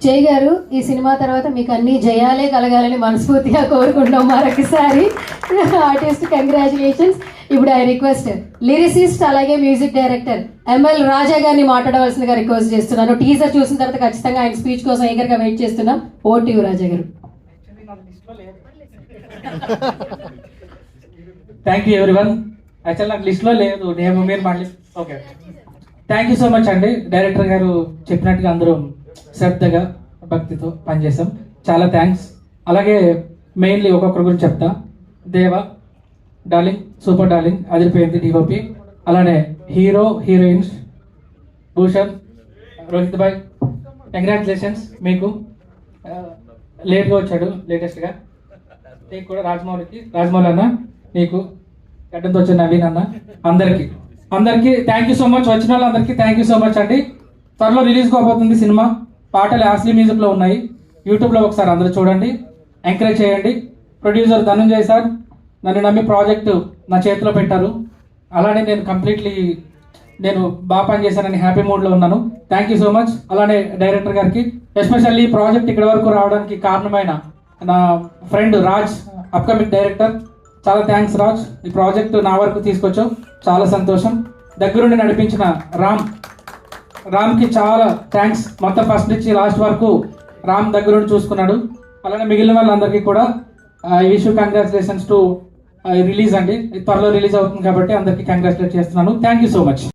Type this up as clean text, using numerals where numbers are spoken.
జై గారు, ఈ సినిమా తర్వాత మీకు అన్ని జయాలే కలగాలని మనస్ఫూర్తిగా కోరుకుంటాం. మరొకసారి ఆర్టిస్ట్ కంగ్రాచులేషన్స్. ఇప్పుడు ఐ రిక్వెస్ట్ లిరిసిస్ట్ అలాగే మ్యూజిక్ డైరెక్టర్ ఎంఎల్ రాజా గారిని మాట్లాడవలసిందిగా రిక్వెస్ట్ చేస్తున్నాను. టీజర్ చూసిన తర్వాత ఖచ్చితంగా ఆయన స్పీచ్ కోసం ఎగర్గా వెయిట్ చేస్తున్నాం. ఓవర్ టు యు రాజా గారు. Thank you everyone. యాక్చువల్ నాకు లిస్ట్లో లేదు, నేను మీరు మళ్ళీ okay. Thank you so much అండి. డైరెక్టర్ గారు చెప్పినట్టుగా అందరూ శ్రద్ధగా భక్తితో పనిచేసాం. చాలా థ్యాంక్స్. అలాగే మెయిన్లీ ఒక్కొక్కరి గురించి చెప్తా. దేవ డార్లింగ్, సూపర్ డార్లింగ్, అదిరిపోయింది డిఓపి. అలానే హీరో హీరోయిన్స్ భూషణ్, రోహిత్ భాయ్, కంగ్రాచులేషన్స్ మీకు. లేట్గా వచ్చాడు లేటెస్ట్గా. నీకు కూడా రాజమౌళి అన్న, నీకు గడ్డంతో వచ్చిన నవీన్ అన్న, అందరికీ థ్యాంక్ యూ సో మచ్. వచ్చిన వాళ్ళందరికీ థ్యాంక్ యూ సో మచ్ అండి. త్వరలో రిలీజ్ కాబోతుంది సినిమా. పాటలు యాస్లీ మ్యూజిక్లో ఉన్నాయి. యూట్యూబ్లో ఒకసారి అందరూ చూడండి, ఎంకరేజ్ చేయండి. ప్రొడ్యూసర్ ధనంజయ్ సార్ నన్ను నమ్మి ప్రాజెక్టు నా చేతిలో పెట్టారు. అలానే నేను బాగా పనిచేశానని హ్యాపీ మూడ్లో ఉన్నాను. Thank you so much. అలానే డైరెక్టర్ గారికి, ఎస్పెషల్లీ ఈ ప్రాజెక్ట్ ఇక్కడ వరకు రావడానికి కారణమైన నా ఫ్రెండ్ రాజ్, అప్కమింగ్ డైరెక్టర్, చాలా థ్యాంక్స్ రాజ్. ఈ ప్రాజెక్ట్ నా వరకు తీసుకొచ్చావు, చాలా సంతోషం. దగ్గరుండి నడిపించిన రామ్కి చాలా త్యాంక్స్. మొత్తం ఫస్ట్ నుంచి లాస్ట్ వరకు రామ్ దగ్గరుండి చూసుకున్నాడు. అలానే మిగిలిన వాళ్ళందరికీ కూడా ఈ విష్ కంగ్రాచులేషన్స్ టు రిలీజ్ అండి. త్వరలో రిలీజ్ అవుతుంది కాబట్టి అందరికీ కంగ్రాచులేట్ చేస్తున్నాను. Thank you so much.